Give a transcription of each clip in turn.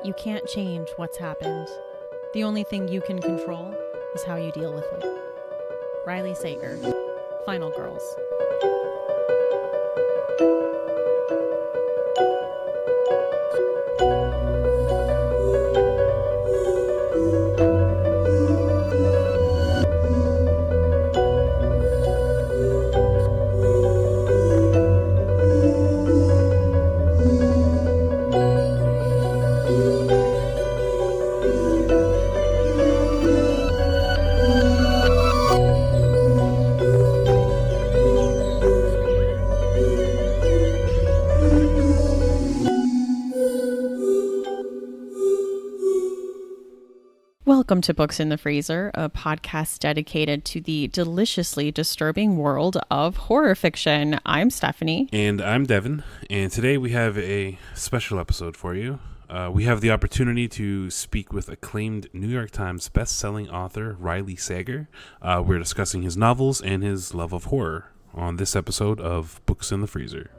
You can't change what's happened. The only thing you can control is how you deal with it. Riley Sager, Final Girls. Welcome to Books in the Freezer, a podcast dedicated to the deliciously disturbing world of horror fiction. I'm Stephanie. And I'm Devin. And today we have a special episode for you. We have the opportunity to speak with acclaimed New York Times bestselling author Riley Sager. We're discussing his novels and his love of horror on this episode of Books in the Freezer.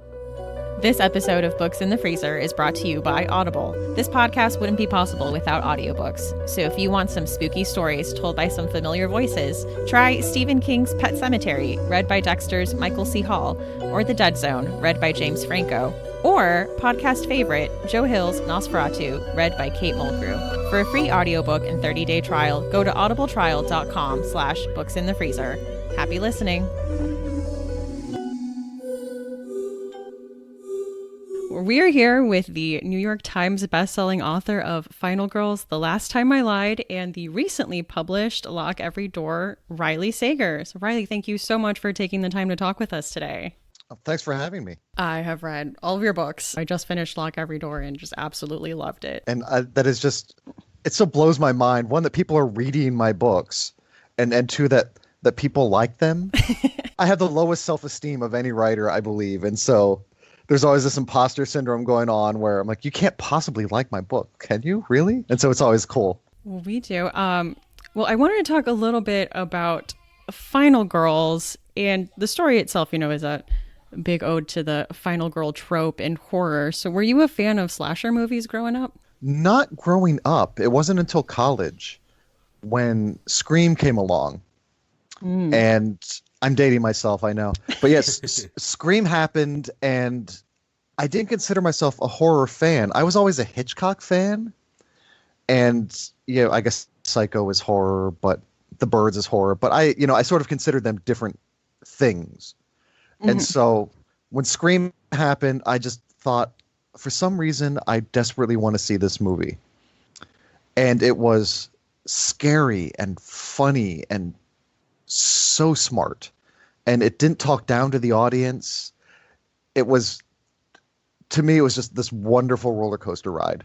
This episode of Books in the Freezer is brought to you by Audible. This podcast wouldn't be possible without audiobooks. So if you want some spooky stories told by some familiar voices, try Stephen King's Pet Sematary, read by Dexter's Michael C. Hall, or The Dead Zone, read by James Franco, or podcast favorite Joe Hill's Nosferatu, read by Kate Mulgrew. For a free audiobook and 30-day trial, go to audibletrial.com/booksinthefreezer. Happy listening. We are here with the New York Times bestselling author of Final Girls, The Last Time I Lied, and the recently published Lock Every Door, Riley Sager. So Riley, thank you so much for taking the time to talk with us today. Thanks for having me. I have read all of your books. I just finished Lock Every Door and just absolutely loved it. And that is just, it so blows my mind. One, that people are reading my books, and two, that people like them. I have the lowest self-esteem of any writer, I believe. And so there's always this imposter syndrome going on where I'm like, you can't possibly like my book, can you? Really? And so it's always cool. Well, we do. Well, I wanted to talk a little bit about Final Girls, and the story itself, is a big ode to the final girl trope in horror. So were you a fan of slasher movies growing up? Not growing up. It wasn't until college when Scream came along. And I'm dating myself, I know. But yes, Scream happened, and I didn't consider myself a horror fan. I was always a Hitchcock fan. And, I guess Psycho is horror, but The Birds is horror. But I sort of considered them different things. Mm-hmm. And so when Scream happened, I just thought, for some reason, I desperately want to see this movie. And it was scary and funny and so smart, and it didn't talk down to the audience. To me, it was just this wonderful roller coaster ride.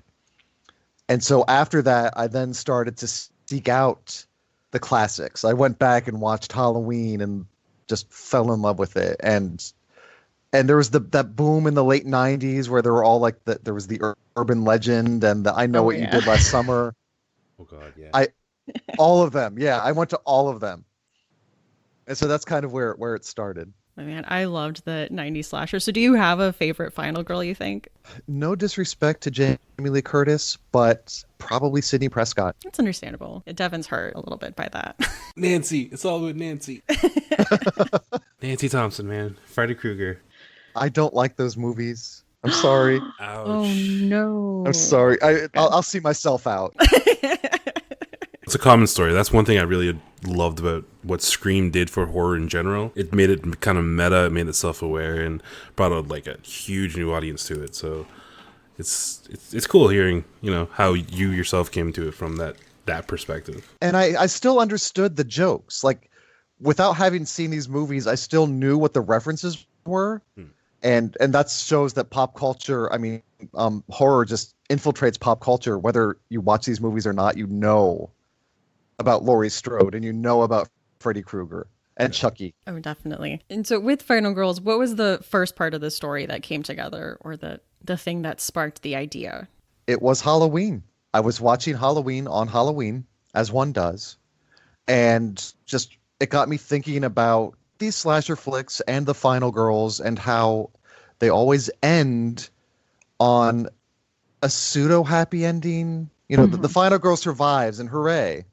And so after that, I then started to seek out the classics. I went back and watched Halloween and just fell in love with it. And there was that boom in the late 90s where there were all like there was the urban legend and the I Know What You Did Last Summer. Oh God, yeah. All of them. Yeah, I went to all of them. And so that's kind of where it started. Oh, man, I loved the 90s slasher. So do you have a favorite final girl, you think? No disrespect to Jamie Lee Curtis, but probably Sidney Prescott. That's understandable. Devin's hurt a little bit by that. Nancy. It's all with Nancy. Nancy Thompson, man. Freddy Krueger. I don't like those movies. I'm sorry. Ouch. Oh, no. I'm sorry. I'll see myself out. It's a common story. That's one thing I really loved about what Scream did for horror in general. It made it kind of meta, it made it self-aware, and brought out like a huge new audience to it. So it's cool hearing, how you yourself came to it from that perspective. And I still understood the jokes. Like, without having seen these movies, I still knew what the references were. And that shows that pop culture, horror just infiltrates pop culture. Whether you watch these movies or not, about Laurie Strode and about Freddy Krueger and Chucky. Oh, definitely. And so with Final Girls, what was the first part of the story that came together, or the thing that sparked the idea? It was Halloween. I was watching Halloween on Halloween, as one does. And just, it got me thinking about these slasher flicks and the Final Girls and how they always end on a pseudo happy ending. You know, the final girl survives and hooray.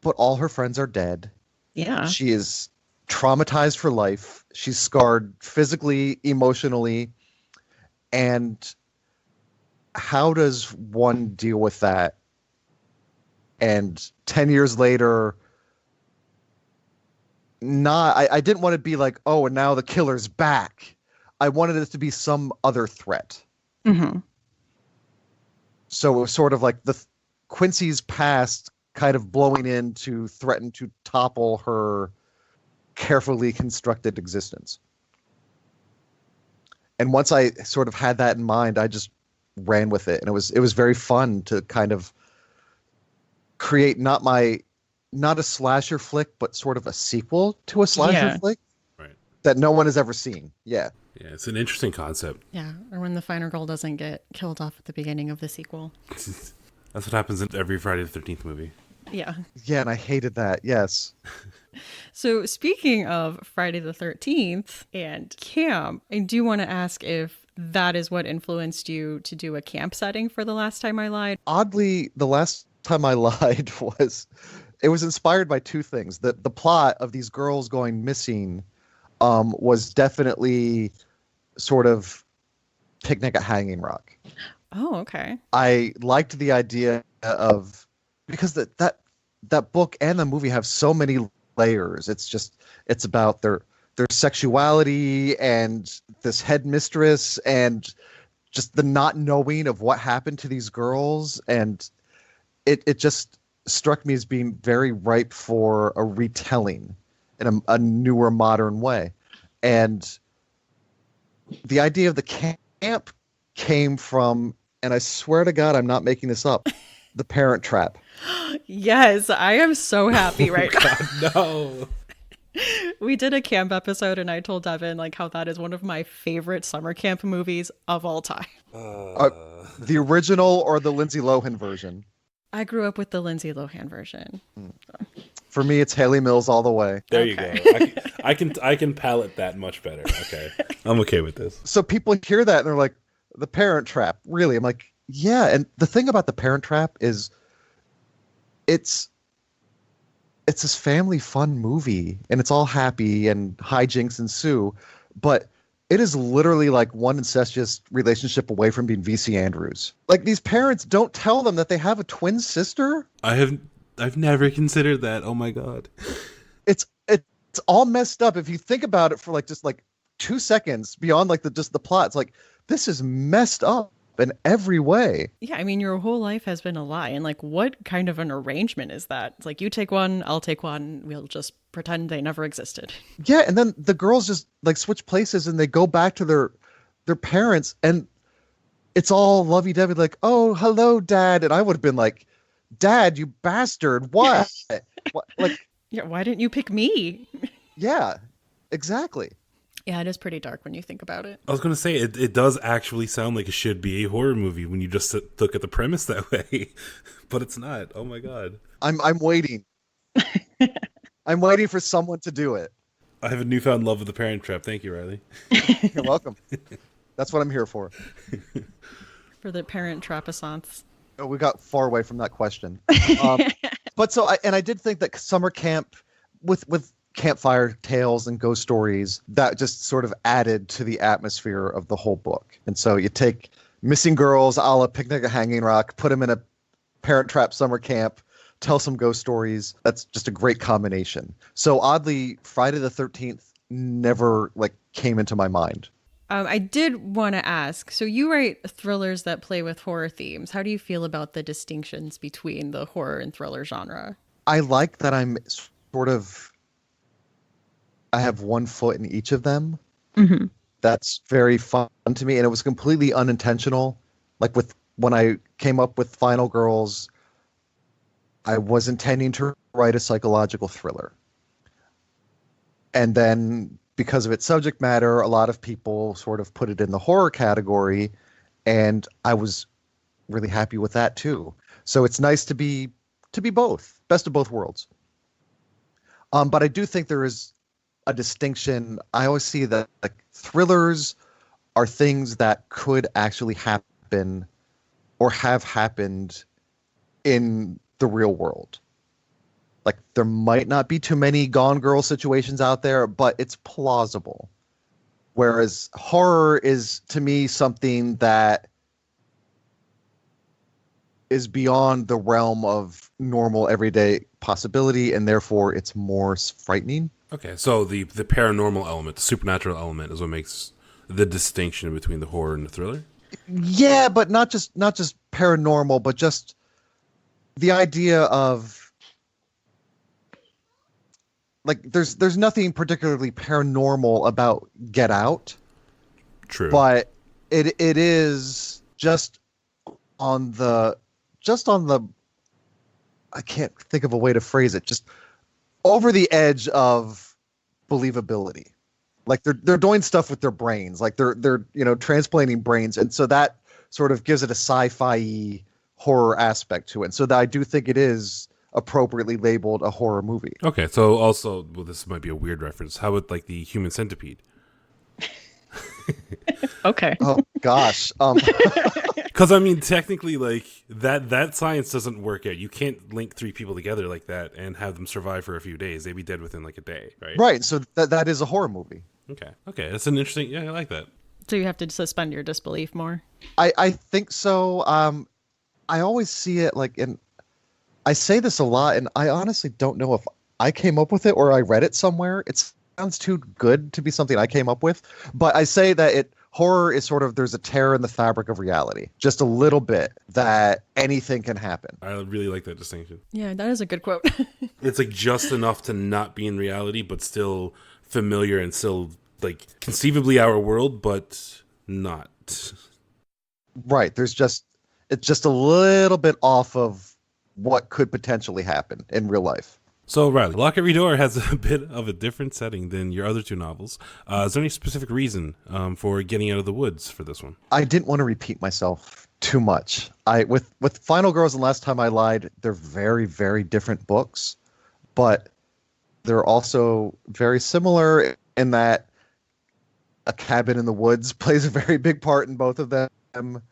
But all her friends are dead. Yeah. She is traumatized for life. She's scarred physically, emotionally. And how does one deal with that? And 10 years later, I didn't want to be like, oh, and now the killer's back. I wanted it to be some other threat. Mm-hmm. So it was sort of like Quincy's past kind of blowing in to threaten to topple her carefully constructed existence. And once I sort of had that in mind, I just ran with it. And it was very fun to kind of create not a slasher flick, but sort of a sequel to a slasher flick Right. that no one has ever seen. Yeah. Yeah, it's an interesting concept. Yeah, or when the final girl doesn't get killed off at the beginning of the sequel. That's what happens in every Friday the 13th movie. Yeah. Yeah, and I hated that. Yes. So speaking of Friday the 13th and camp, I do want to ask if that is what influenced you to do a camp setting for The Last Time I Lied. Oddly, The Last Time I Lied was inspired by two things. The plot of these girls going missing was definitely sort of Picnic at Hanging Rock. Oh, okay. I liked the idea of, because that book and the movie have so many layers. It's about their sexuality and this headmistress and just the not knowing of what happened to these girls, and it just struck me as being very ripe for a retelling in a newer, modern way. And the idea of the camp came from, and I swear to God, I'm not making this up, The Parent Trap. Yes, I am so happy right now. God, no. We did a camp episode and I told Devin like how that is one of my favorite summer camp movies of all time. The original or the Lindsay Lohan version? I grew up with the Lindsay Lohan version. For me, it's Haley Mills all the way. There you go. I can palate that much better. Okay. I'm okay with this. So people hear that and they're like, The Parent Trap, really? I'm like, yeah. And the thing about The Parent Trap is it's this family fun movie and it's all happy and hijinks ensue, but it is literally like one incestuous relationship away from being VC Andrews. Like, these parents don't tell them that they have a twin sister. I've never considered that. Oh my God. It's all messed up. If you think about it for like just like 2 seconds beyond like the plot, it's like, this is messed up in every way. Yeah, I mean, your whole life has been a lie. And like, what kind of an arrangement is that? It's like, you take one, I'll take one. We'll just pretend they never existed. Yeah, and then the girls just like switch places and they go back to their parents, and it's all lovey-dovey, like, oh, hello, Dad. And I would have been like, Dad, you bastard, what? What? Like, Yeah, why didn't you pick me? yeah, exactly. Yeah, it is pretty dark when you think about it. I was going to say, it does actually sound like it should be a horror movie when you just look at the premise that way. But it's not. Oh my God. I'm waiting. I'm waiting for someone to do it. I have a newfound love of The Parent Trap. Thank you, Riley. You're welcome. That's what I'm here for. For the parent trapessance. Oh, we got far away from that question. But so I did think that summer camp with campfire tales and ghost stories, that just sort of added to the atmosphere of the whole book. And so you take missing girls a la Picnic at Hanging Rock, put them in a Parent Trap summer camp, tell some ghost stories. That's just a great combination. So oddly, Friday the 13th never like came into my mind. I did want to ask, so you write thrillers that play with horror themes. How do you feel about the distinctions between the horror and thriller genre? I like that I'm sort of, I have one foot in each of them. Mm-hmm. That's very fun to me. And it was completely unintentional. Like when I came up with Final Girls, I was intending to write a psychological thriller. And then because of its subject matter, a lot of people sort of put it in the horror category, and I was really happy with that too. So it's nice to be both, best of both worlds. But I do think there is a distinction. I always see that like thrillers are things that could actually happen or have happened in the real world. Like, there might not be too many Gone Girl situations out there, but it's plausible. Whereas horror is, to me, something that is beyond the realm of normal everyday possibility, and therefore it's more frightening. Okay, so the paranormal element, the supernatural element, is what makes the distinction between the horror and the thriller? Yeah, but not just paranormal, but just the idea of, like, there's nothing particularly paranormal about Get Out. True. But it is just on the I can't think of a way to phrase it, just over the edge of believability. Like, they're doing stuff with their brains, like they're transplanting brains, and so that sort of gives it a sci-fi horror aspect to it. And so that I do think it is appropriately labeled a horror movie. Okay, so also, well, this might be a weird reference. How about like the Human Centipede? Okay. Oh gosh. Because I mean, technically, like that science doesn't work out. You can't link three people together like that and have them survive for a few days. They'd be dead within like a day, right? Right. So that is a horror movie. Okay, that's an interesting. Yeah, I like that. So you have to suspend your disbelief more. I think so. I always see it like I say this a lot, and I honestly don't know if I came up with it or I read it somewhere. It sounds too good to be something I came up with, but I say that horror is sort of, there's a tear in the fabric of reality, just a little bit, that anything can happen. I really like that distinction. Yeah, that is a good quote. It's like just enough to not be in reality, but still familiar and still like conceivably our world, but not. Right. It's just a little bit off of what could potentially happen in real life. So, Riley, Lock Every Door has a bit of a different setting than your other two novels. Is there any specific reason for getting out of the woods for this one? I didn't want to repeat myself too much. With Final Girls and Last Time I Lied, they're very, very different books, but they're also very similar in that a cabin in the woods plays a very big part in both of them.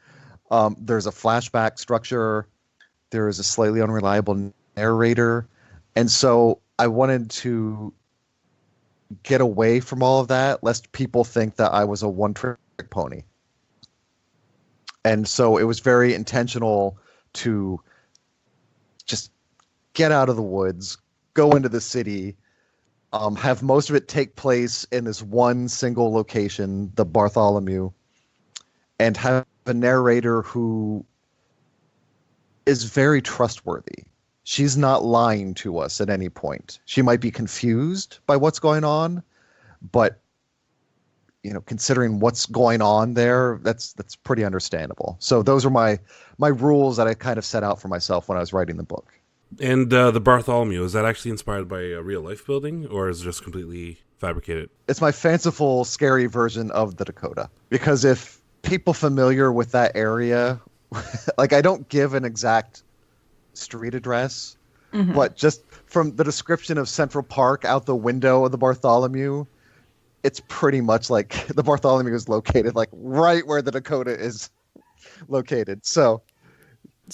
There's a flashback structure. There is a slightly unreliable narrator. And so I wanted to get away from all of that, lest people think that I was a one-trick pony. And so it was very intentional to just get out of the woods, go into the city, have most of it take place in this one single location, the Bartholomew, and have a narrator who is very trustworthy. She's not lying to us at any point. She might be confused by what's going on, but considering what's going on there, that's pretty understandable. So those are my rules that I kind of set out for myself when I was writing the book. And the Bartholomew, is that actually inspired by a real life building, or is it just completely fabricated? It's my fanciful, scary version of the Dakota. Because if people familiar with that area, like, I don't give an exact street address, but just from the description of Central Park out the window of the Bartholomew, it's pretty much like the Bartholomew is located like right where the Dakota is located. So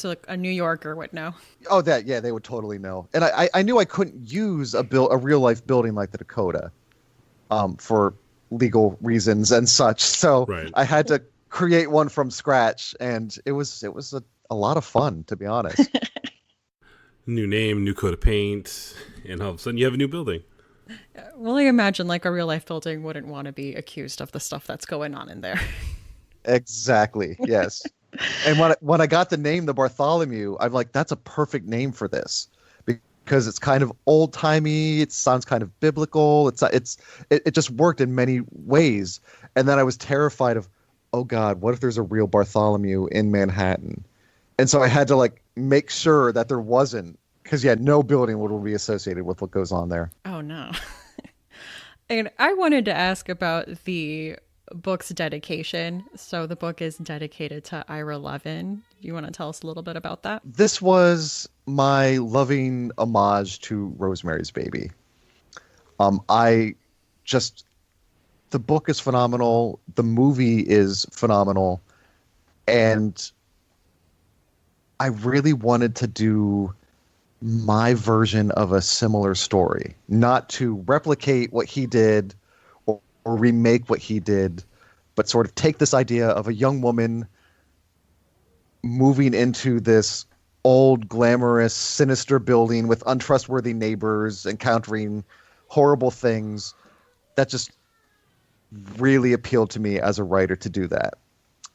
like a New Yorker would know. Oh, yeah, they would totally know. And I knew I couldn't use a real life building like the Dakota for legal reasons and such. So right. I had to create one from scratch, and it was a lot of fun, to be honest. New name, new coat of paint, and all of a sudden you have a new building. Well, I imagine like a real life building wouldn't want to be accused of the stuff that's going on in there. Exactly. Yes. And when I got the name, the Bartholomew, I'm like, that's a perfect name for this, because it's kind of old timey. It sounds kind of biblical. It just worked in many ways. And then I was terrified of, oh God, what if there's a real Bartholomew in Manhattan? And so I had to like make sure that there wasn't, because no building would be associated with what goes on there. Oh no. And I wanted to ask about the book's dedication. So the book is dedicated to Ira Levin. Do you want to tell us a little bit about that? This was my loving homage to Rosemary's Baby. The book is phenomenal. The movie is phenomenal. And I really wanted to do my version of a similar story, not to replicate what he did or remake what he did, but sort of take this idea of a young woman moving into this old, glamorous, sinister building with untrustworthy neighbors, encountering horrible things. That just really appealed to me as a writer to do that.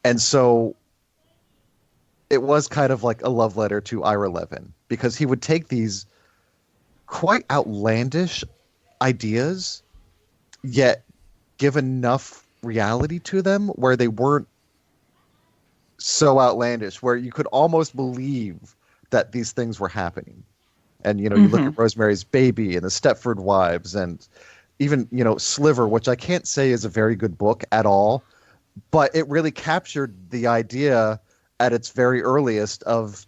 And so it was kind of like a love letter to Ira Levin, because he would take these quite outlandish ideas, yet give enough reality to them where they weren't so outlandish, where you could almost believe that these things were happening. And, you look at Rosemary's Baby and the Stepford Wives and even, Sliver, which I can't say is a very good book at all, but it really captured the idea at its very earliest of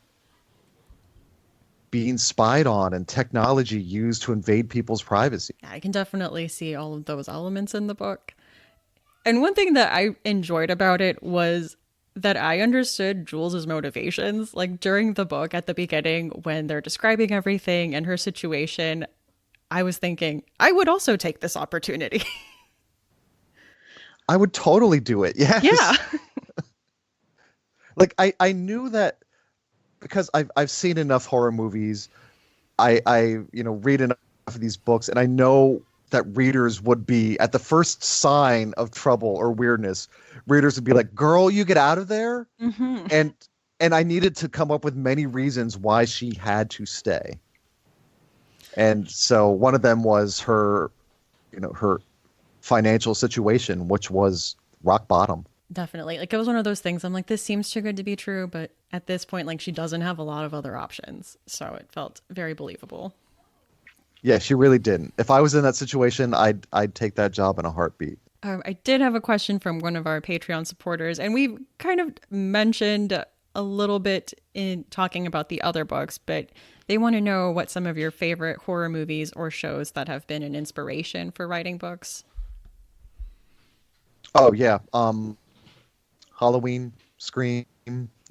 being spied on and technology used to invade people's privacy. I can definitely see all of those elements in the book. And one thing that I enjoyed about it was that I understood Jules's motivations. Like during the book at the beginning, when they're describing everything and her situation, I was thinking, I would also take this opportunity. I would totally do it. Yes. Yeah. Like I knew that because I've seen enough horror movies. I read enough of these books, and I know that readers would be, at the first sign of trouble or weirdness, readers would be like, "Girl, you get out of there." And I needed to come up with many reasons why she had to stay. And so one of them was her financial situation, which was rock bottom. Definitely. Like it was one of those things I'm like, this seems too good to be true, but at this point, like she doesn't have a lot of other options. So it felt very believable. Yeah, she really didn't. If I was in that situation, I'd take that job in a heartbeat. I did have a question from one of our Patreon supporters, and we kind of mentioned a little bit in talking about the other books, but they want to know what some of your favorite horror movies or shows that have been an inspiration for writing books. Oh yeah. Halloween, Scream,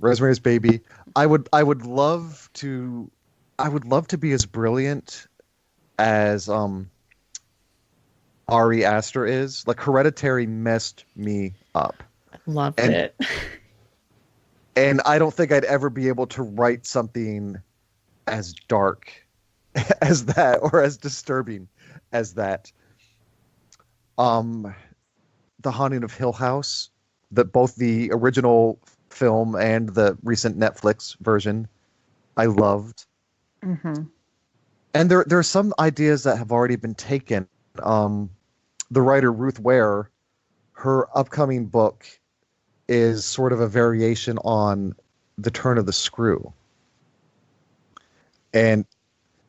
Rosemary's Baby. I would love to be as brilliant as Ari Aster is. Like Hereditary messed me up. Loved it. And I don't think I'd ever be able to write something as dark as that, or as disturbing as that. The Haunting of Hill House, that both the original film and the recent Netflix version, I loved. And there are some ideas that have already been taken. The writer Ruth Ware, her upcoming book is sort of a variation on The Turn of the Screw. And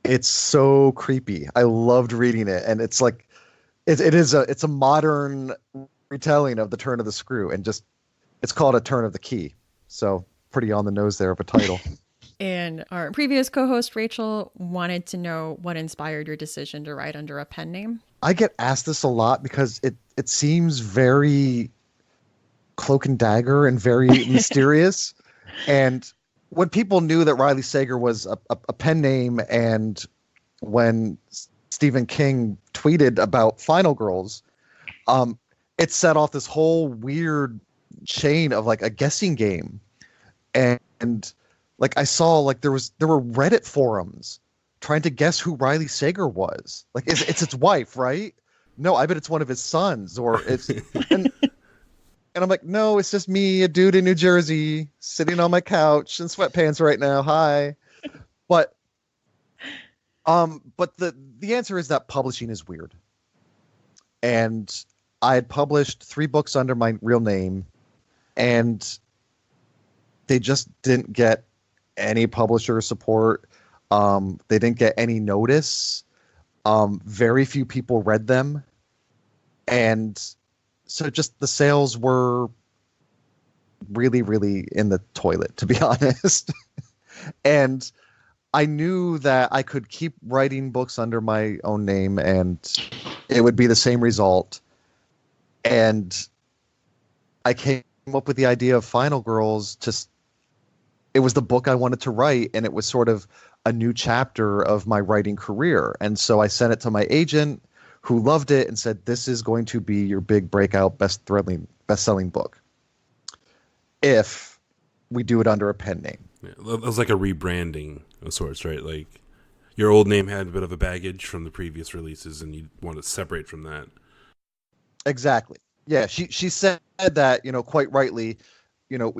it's so creepy. I loved reading it. And it's like, it's a modern retelling of The Turn of the Screw, and just it's called A Turn of the Key. So pretty on the nose there of a title. And our previous co-host Rachel wanted to know what inspired your decision to write under a pen name. I get asked this a lot because it seems very cloak and dagger and very mysterious. And when people knew that Riley Sager was a pen name, and when Stephen King tweeted about Final Girls, it set off this whole weird chain of like a guessing game. And like I saw like there were Reddit forums trying to guess who Riley Sager was. Like it's its wife, right? No, I bet it's one of his sons, or it's and I'm like, no, it's just me, a dude in New Jersey, sitting on my couch in sweatpants right now. Hi. But the answer is that publishing is weird. And I had published 3 books under my real name, and they just didn't get any publisher support. They didn't get any notice. Very few people read them. And so just the sales were really, really in the toilet, to be honest. And I knew that I could keep writing books under my own name and it would be the same result. And I came up with the idea of Final Girls it was the book I wanted to write, and it was sort of a new chapter of my writing career. And so I sent it to my agent, who loved it and said, "This is going to be your big breakout best-selling book if we do it under a pen name." Yeah, that was like a rebranding of sorts, right? Like your old name had a bit of a baggage from the previous releases, and you want to separate from that. Exactly. Yeah, she said that, quite rightly,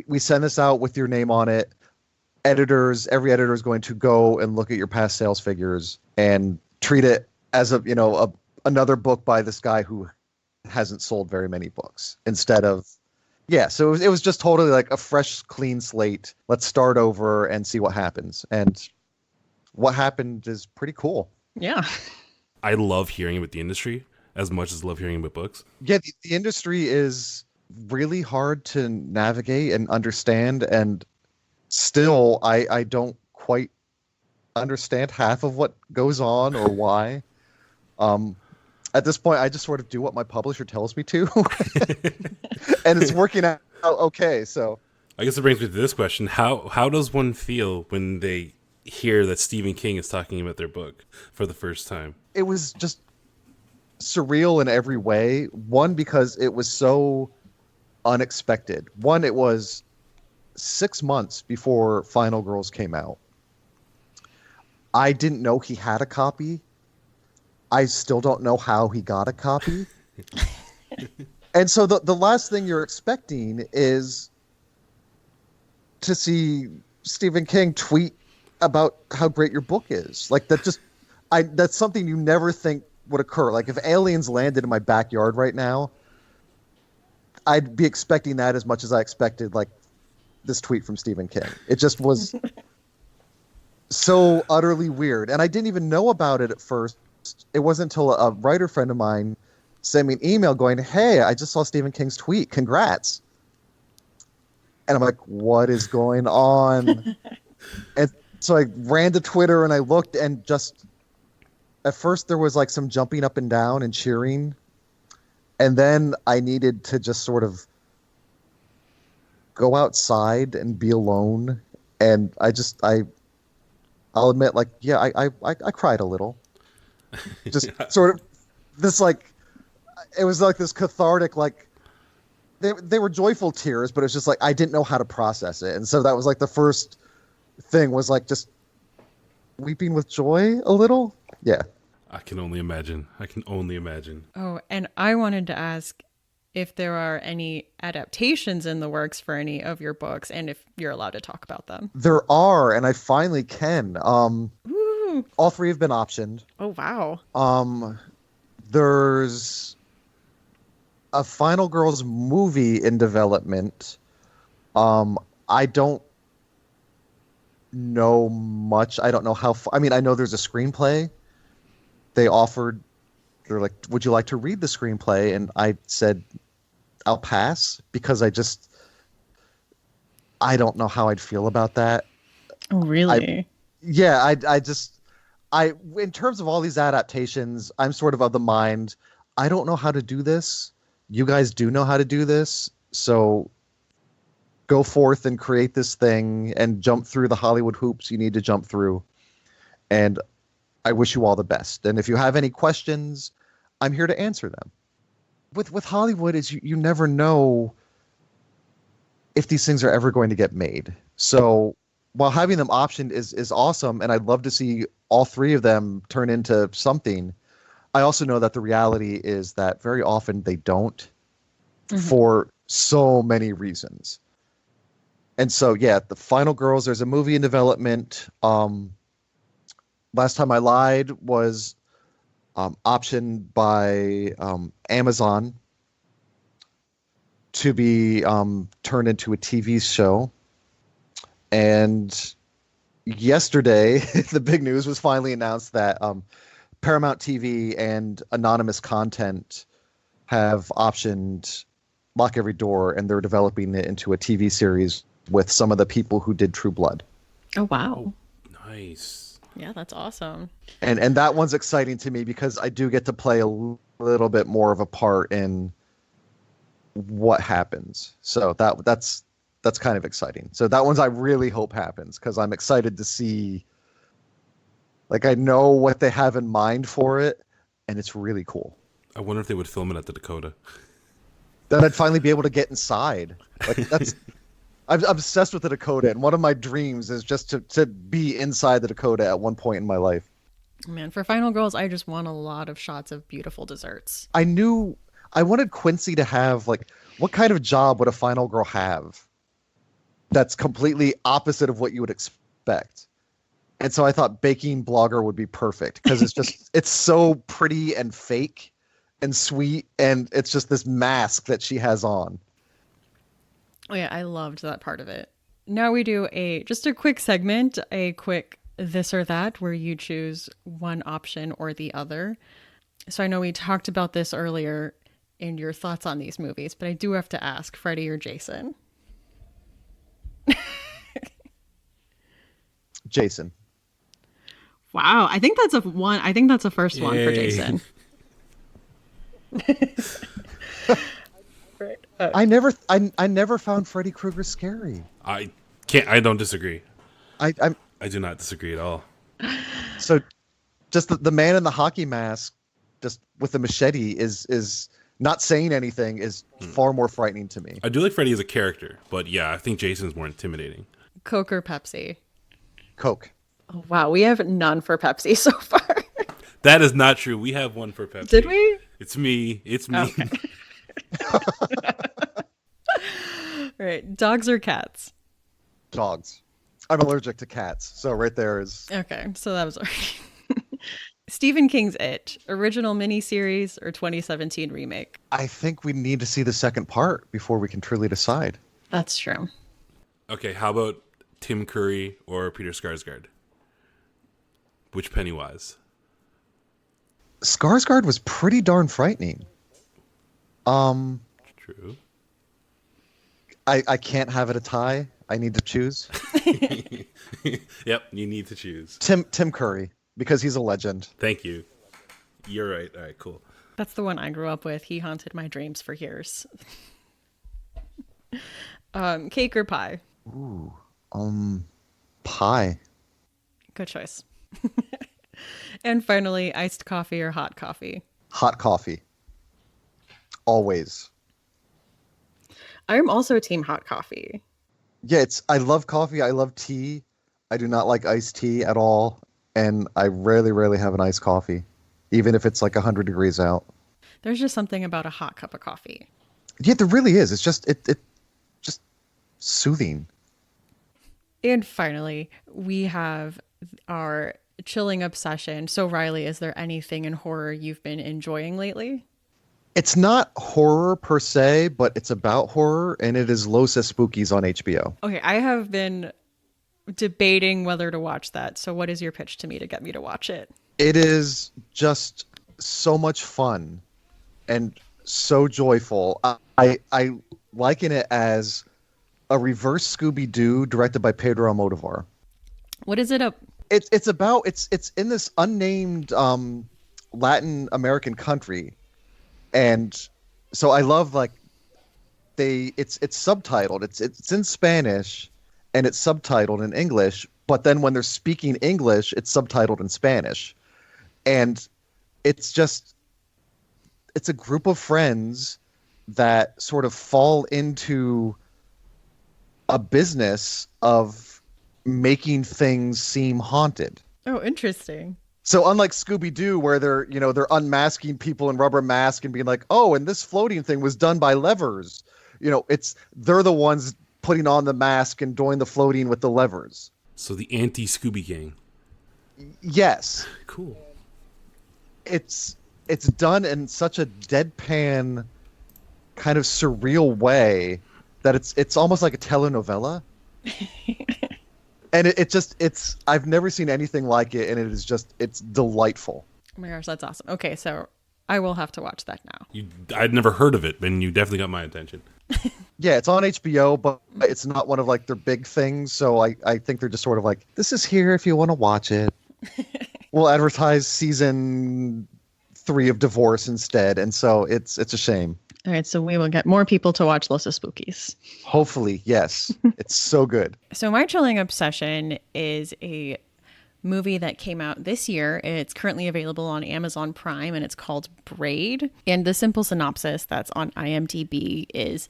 we send this out with your name on it. Every editor is going to go and look at your past sales figures and treat it as another book by this guy who hasn't sold very many books, instead of, yeah. So it was just totally like a fresh, clean slate. Let's start over and see what happens. And what happened is pretty cool. Yeah. I love hearing about the industry as much as I love hearing about books. Yeah, the industry is really hard to navigate and understand, and still I don't quite understand half of what goes on or why. At this point, I just sort of do what my publisher tells me to, and it's working out okay. So I guess it brings me to this question: How does one feel when they hear that Stephen King is talking about their book for the first time? it was just surreal in every way. One, because it was so unexpected. One, it was 6 months before Final Girls came out. I didn't know he had a copy. I still don't know how he got a copy. And so the last thing you're expecting is to see Stephen King tweet about how great your book is. Like that's something you never think would occur. Like if aliens landed in my backyard right now, I'd be expecting that as much as I expected like this tweet from Stephen King. It just was so utterly weird. And I didn't even know about it at first. It wasn't until a writer friend of mine sent me an email going, "Hey, I just saw Stephen King's tweet. Congrats." And I'm like, what is going on? And so I ran to Twitter and I looked, and just at first there was like some jumping up and down and cheering. And then I needed to just sort go outside and be alone. And I'll admit, like, yeah, I cried a little. Just sort of this, like, it was like this cathartic, like, they were joyful tears, but it's just like I didn't know how to process it. And so that was like the first thing, was like just weeping with joy a little. Yeah. I can only imagine. Oh, and I wanted to ask if there are any adaptations in the works for any of your books, and if you're allowed to talk about them. There are, and I finally can. Ooh. All three have been optioned. Oh, wow. There's a Final Girls movie in development. I don't know much. I don't know how I mean, I know there's a screenplay. They're like, "Would you like to read the screenplay?" And I said, "I'll pass," because I don't know how I'd feel about that. Oh, really? In terms of all these adaptations, I'm sort of the mind, I don't know how to do this. You guys do know how to do this. So go forth and create this thing and jump through the Hollywood hoops you need to jump through. And I wish you all the best. And if you have any questions, I'm here to answer them. With Hollywood, is you never know if these things are ever going to get made. So while having them optioned is awesome, and I'd love to see all three of them turn into something, I also know that the reality is that very often they don't, for so many reasons. And so, yeah, the Final Girls, there's a movie in development. Last Time I Lied was optioned by Amazon to be turned into a TV show. And yesterday, the big news was finally announced that Paramount TV and Anonymous Content have optioned Lock Every Door, and they're developing it into a TV series with some of the people who did True Blood. Oh, wow. Nice. Yeah, that's awesome. And that one's exciting to me because I do get to play a little bit more of a part in what happens. So that's that's kind of exciting. So that one's I really hope happens because I'm excited to see. Like I know what they have in mind for it, and it's really cool. I wonder if they would film it at the Dakota. Then I'd finally be able to get inside. Like that's. I'm obsessed with the Dakota, and one of my dreams is just to be inside the Dakota at one point in my life. Man, for Final Girls, I just want a lot of shots of beautiful desserts. I wanted Quincy to have, like, what kind of job would a final girl have that's completely opposite of what you would expect? And so I thought baking blogger would be perfect because it's just, it's so pretty and fake and sweet. And it's just this mask that she has on. Oh yeah, I loved that part of it. Now we do just a quick segment, a quick this or that, where you choose one option or the other. So I know we talked about this earlier in your thoughts on these movies, but I do have to ask, Freddie or Jason? Jason. Wow, I think that's a first one for Yay. Jason. Right. I never found Freddy Krueger scary. I don't disagree. I do not disagree at all. So just the man in the hockey mask just with the machete is not saying anything is far more frightening to me. I do like Freddy as a character, but yeah, I think Jason's more intimidating. Coke or Pepsi? Coke. Oh, wow, we have none for Pepsi so far. That is not true. We have one for Pepsi. Did we? It's me. It's me. Okay. All right, dogs or cats? Dogs. I'm allergic to cats, so right there is. Okay, so that was already. Stephen King's It, original miniseries or 2017 remake? I think we need to see the second part before we can truly decide. That's true. Okay, how about Tim Curry or Peter Skarsgård? Which Pennywise? Skarsgård was pretty darn frightening. True. I can't have it a tie. I need to choose. Yep, you need to choose. Tim Curry, because he's a legend. Thank you. You're right. All right, cool. That's the one I grew up with. He haunted my dreams for years. Cake or pie? Ooh, pie. Good choice. And finally, iced coffee or hot coffee? Hot coffee. Always. I'm also team hot coffee. Yeah, I love coffee. I love tea. I do not like iced tea at all. And I rarely have an iced coffee, even if it's like 100 degrees out. There's just something about a hot cup of coffee. Yeah, there really is. It's just it just soothing. And finally, we have our chilling obsession. So Riley, is there anything in horror you've been enjoying lately? It's not horror per se, but it's about horror, and it is Los Spookies on HBO. Okay, I have been debating whether to watch that. So what is your pitch to me to get me to watch it? It is just so much fun and so joyful. I liken it as a reverse Scooby-Doo directed by Pedro Almodovar. What is it? It's in this unnamed Latin American country. And so I love it's subtitled. It's in Spanish and it's subtitled in English, but then when they're speaking English, it's subtitled in Spanish. And it's a group of friends that sort of fall into a business of making things seem haunted. Oh, interesting. So unlike Scooby-Doo, where they're unmasking people in rubber masks and being like, oh, and this floating thing was done by levers. They're the ones putting on the mask and doing the floating with the levers. So the anti-Scooby gang. Yes. Cool. It's done in such a deadpan kind of surreal way that it's almost like a telenovela. And it's I've never seen anything like it, and it's delightful. Oh my gosh, that's awesome. Okay, so I will have to watch that now. I'd never heard of it, and you definitely got my attention. Yeah, it's on HBO, but it's not one of their big things. So I think they're just sort of like, this is here if you want to watch it. We'll advertise season 3 of divorce instead, and so it's a shame. All right, so we will get more people to watch Los Spookies. Hopefully, yes. It's so good. So my chilling obsession is a movie that came out this year. It's currently available on Amazon Prime, and it's called Braid. And the simple synopsis that's on IMDb is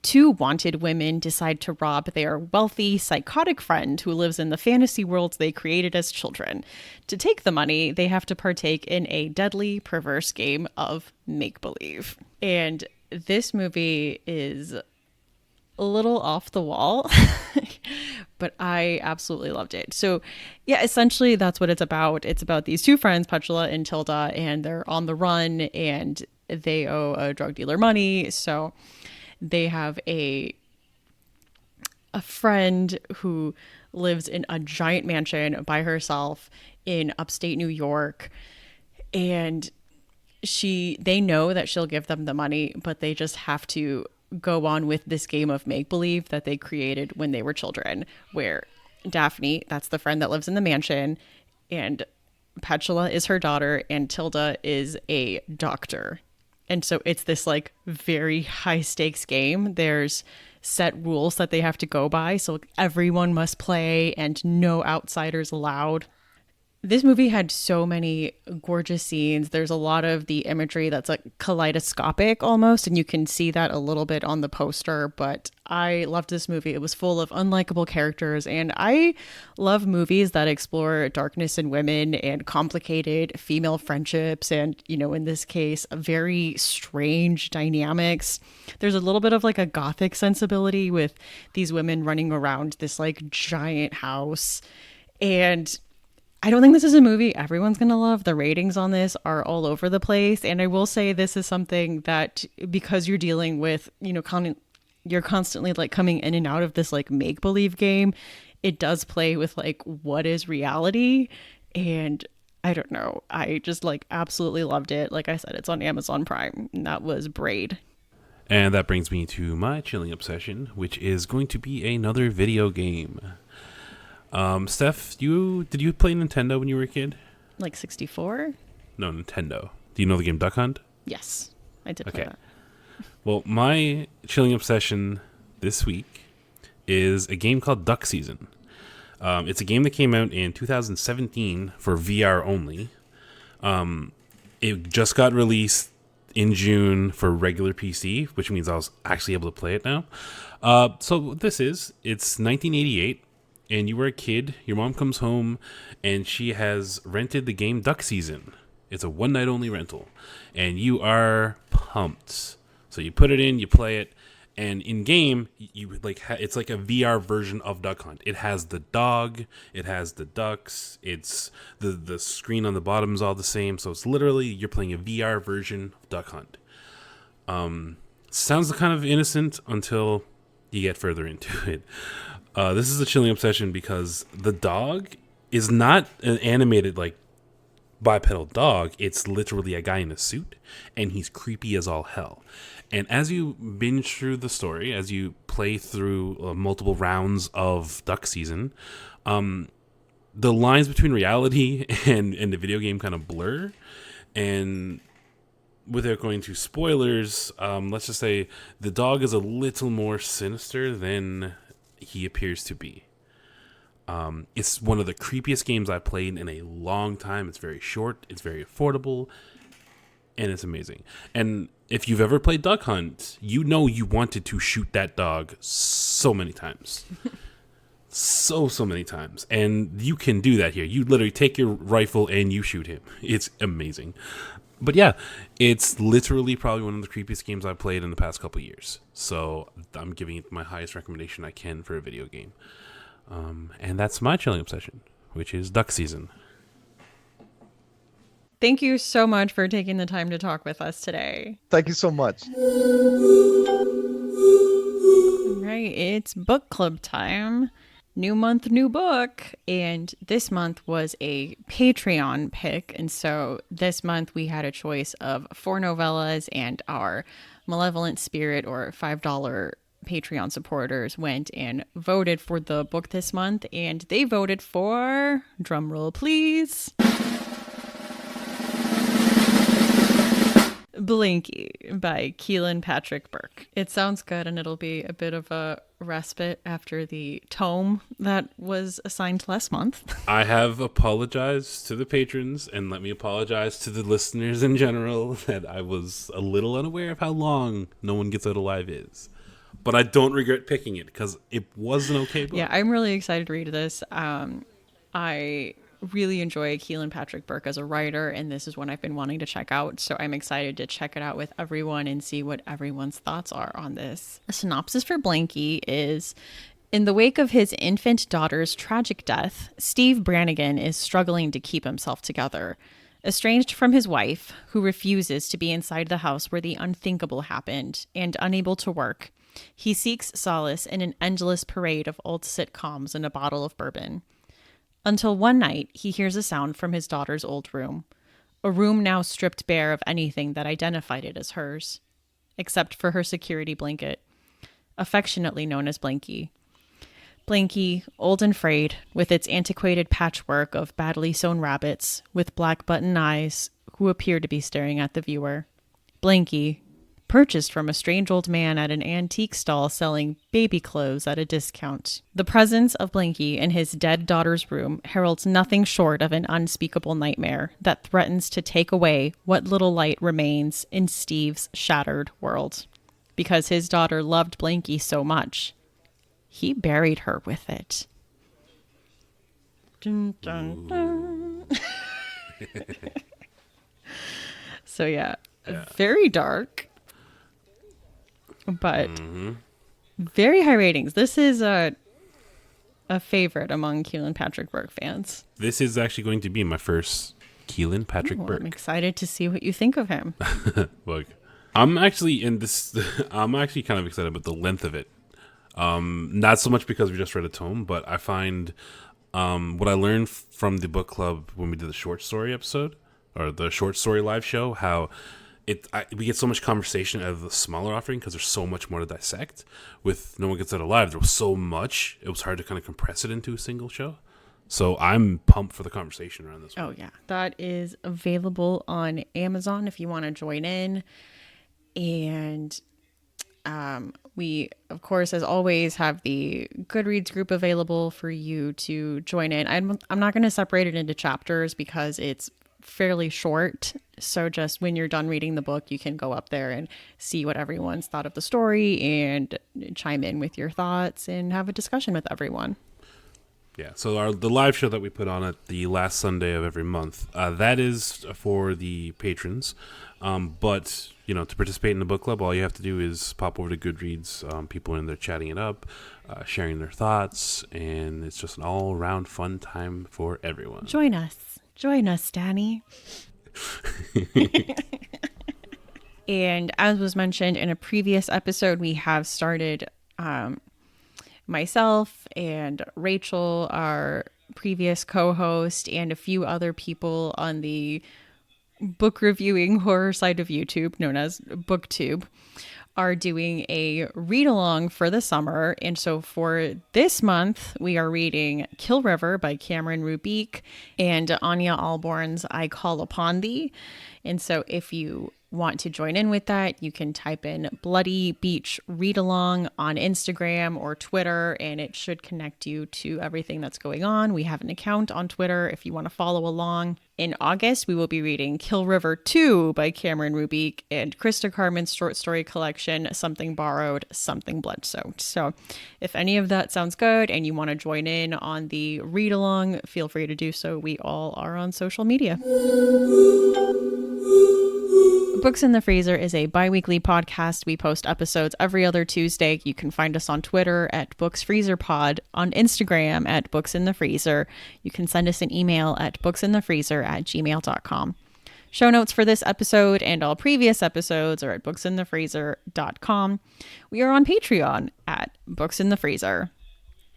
2 wanted women decide to rob their wealthy, psychotic friend who lives in the fantasy worlds they created as children. To take the money, they have to partake in a deadly, perverse game of make-believe. And this movie is a little off the wall, but I absolutely loved it. So yeah, essentially that's what it's about. It's about these 2 friends, Petula and Tilda, and they're on the run and they owe a drug dealer money. So they have a friend who lives in a giant mansion by herself in upstate New York, and they know that she'll give them the money, but they just have to go on with this game of make-believe that they created when they were children, where Daphne, that's the friend that lives in the mansion, and Petula is her daughter, and Tilda is a doctor. And so it's this like very high stakes game. There's set rules that they have to go by, so everyone must play and no outsiders allowed. This movie had so many gorgeous scenes. There's a lot of the imagery that's like kaleidoscopic almost, and you can see that a little bit on the poster, but I loved this movie. It was full of unlikable characters, and I love movies that explore darkness in women and complicated female friendships and, you know, in this case, very strange dynamics. There's a little bit of like a gothic sensibility with these women running around this like giant house, and I don't think this is a movie everyone's going to love. The ratings on this are all over the place. And I will say this is something that, because you're dealing with, you know, you're constantly like coming in and out of this like make-believe game, it does play with like what is reality. And I don't know. I just like absolutely loved it. Like I said, it's on Amazon Prime, and that was Braid. And that brings me to my chilling obsession, which is going to be another video game. Steph, did you play Nintendo when you were a kid? Like 64? No, Nintendo. Do you know the game Duck Hunt? Yes, I did play that. Well, my chilling obsession this week is a game called Duck Season. It's a game that came out in 2017 for VR only. It just got released in June for regular PC, which means I was actually able to play it now. So it's 1988. And you were a kid, your mom comes home, and she has rented the game Duck Season. It's a one-night only rental, and you are pumped. So you put it in, you play it, and in-game, you like it's like a VR version of Duck Hunt. It has the dog, it has the ducks, it's the screen on the bottom is all the same, so it's literally you're playing a VR version of Duck Hunt. Sounds kind of innocent until you get further into it. This is a chilling obsession because the dog is not an animated, like, bipedal dog. It's literally a guy in a suit, and he's creepy as all hell. And as you binge through the story, as you play through multiple rounds of Duck Season, the lines between reality and the video game kind of blur. And without going to spoilers, let's just say the dog is a little more sinister than he appears to be. It's one of the creepiest games I've played in a long time. It's very short, it's very affordable, and it's amazing. And if you've ever played Duck Hunt, you know you wanted to shoot that dog so many times. so many times. And you can do that here. You literally take your rifle and you shoot him. It's amazing. But yeah, it's literally probably one of the creepiest games I've played in the past couple of years. So I'm giving it my highest recommendation I can for a video game. And that's my chilling obsession, which is Duck Season. Thank you so much for taking the time to talk with us today. Thank you so much. All right, it's book club time. New month, new book. And this month was a Patreon pick. And so this month we had a choice of 4 novellas, and our Malevolent Spirit or $5 Patreon supporters went and voted for the book this month. And they voted for, drumroll please, Blanke by Keelan Patrick Burke. It sounds good, and it'll be a bit of a respite after the tome that was assigned last month. I have apologized to the patrons, and let me apologize to the listeners in general that I was a little unaware of how long No One Gets Out Alive is. But I don't regret picking it because it was an okay book. Yeah, I'm really excited to read this. I really enjoy Keelan Patrick Burke as a writer, and this is one I've been wanting to check out, so I'm excited to check it out with everyone and see what everyone's thoughts are on this. A synopsis for Blanke is: in the wake of his infant daughter's tragic death, Steve Brannigan is struggling to keep himself together. Estranged from his wife, who refuses to be inside the house where the unthinkable happened, and unable to work, he seeks solace in an endless parade of old sitcoms and a bottle of bourbon. Until one night, he hears a sound from his daughter's old room, a room now stripped bare of anything that identified it as hers, except for her security blanket, affectionately known as Blanke. Blanke, old and frayed, with its antiquated patchwork of badly sewn rabbits, with black button eyes, who appear to be staring at the viewer. Blanke, purchased from a strange old man at an antique stall selling baby clothes at a discount. The presence of Blanke in his dead daughter's room heralds nothing short of an unspeakable nightmare that threatens to take away what little light remains in Steve's shattered world. Because his daughter loved Blanke so much, he buried her with it. Dun, dun, dun. So yeah, very dark. But very high ratings. This is a favorite among Keelan Patrick Burke fans. This is actually going to be my first Keelan Patrick Burke. I'm excited to see what you think of him. Look, I'm actually kind of excited about the length of it. Not so much because we just read a tome, but I find what I learned from the book club when we did the short story episode or the short story live show, how we get so much conversation out of the smaller offering because there's so much more to dissect. With No One Gets Out Alive, there was so much, it was hard to kind of compress it into a single show. So I'm pumped for the conversation around this one. Oh yeah, that is available on Amazon if you want to join in. And we, of course, as always, have the Goodreads group available for you to join in. I'm not going to separate it into chapters because it's fairly short. So just when you're done reading the book, you can go up there and see what everyone's thought of the story and chime in with your thoughts and have a discussion with everyone. Yeah, so the live show that we put on at the last Sunday of every month, that is for the patrons. But, to participate in the book club, all you have to do is pop over to Goodreads. People are in there chatting it up, sharing their thoughts, and it's just an all-around fun time for everyone. Join us, Danny. And as was mentioned in a previous episode, we have started myself and Rachel, our previous co-host, and a few other people on the book reviewing horror side of YouTube, known as BookTube, are doing a read-along for the summer. And so for this month, we are reading Kill River by Cameron Rubique and Anya Alborn's I Call Upon Thee. And so if you want to join in with that, you can type in Bloody Beach Read Along on Instagram or Twitter, and it should connect you to everything that's going on. We have an account on Twitter if you want to follow along. In August, we will be reading Kill River 2 by Cameron Rubique and Krista Carmen's short story collection, Something Borrowed, Something Blood-Soaked. So if any of that sounds good and you want to join in on the read along, feel free to do so. We all are on social media. Books in the Freezer is a bi-weekly podcast. We post episodes every other Tuesday. You can find us on Twitter at BooksFreezerPod, on Instagram at BooksInTheFreezer. You can send us an email at booksinthefreezer@gmail.com. Show notes for this episode and all previous episodes are at booksinthefreezer.com. We are on Patreon at BooksInTheFreezer.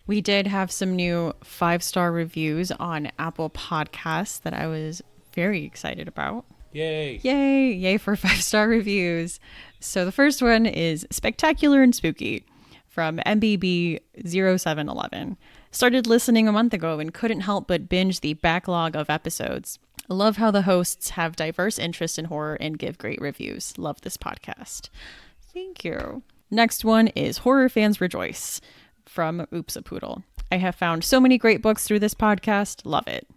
We did have some new 5-star reviews on Apple Podcasts that I was very excited about. Yay for 5-star reviews. So the first one is Spectacular and Spooky from MBB0711. Started listening a month ago and couldn't help but binge the backlog of episodes. I love how the hosts have diverse interests in horror and give great reviews. Love this podcast. Thank you. Next one is Horror Fans Rejoice from Oops a Poodle. I have found so many great books through this podcast. Love it.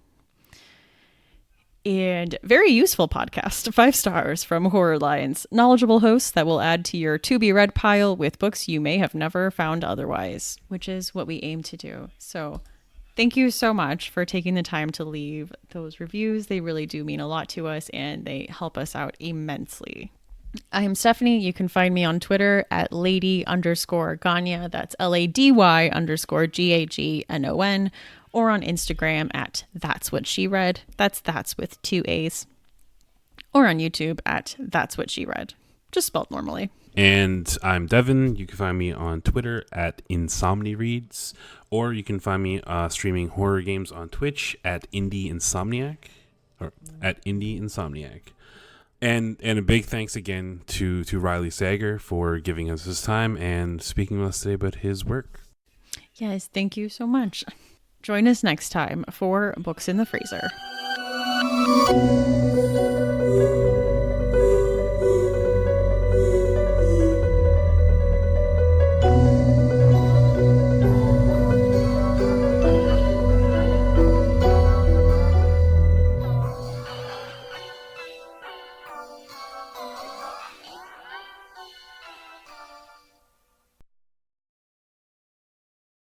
And very useful podcast, 5 stars from Horror Lines. Knowledgeable hosts that will add to your to-be-read pile with books you may have never found otherwise, which is what we aim to do. So thank you so much for taking the time to leave those reviews. They really do mean a lot to us, and they help us out immensely. I am Stephanie. You can find me on Twitter at lady_Gagnon. That's LADY_GAGNON. Or on Instagram at That's What She Read. That's with 2 A's. Or on YouTube at That's What She Read. Just spelled normally. And I'm Devin. You can find me on Twitter at InsomniReads. Or you can find me streaming horror games on Twitch at Indie Insomniac. Or at Indie Insomniac. And a big thanks again to Riley Sager for giving us his time and speaking with us today about his work. Yes, thank you so much. Join us next time for Books in the Freezer.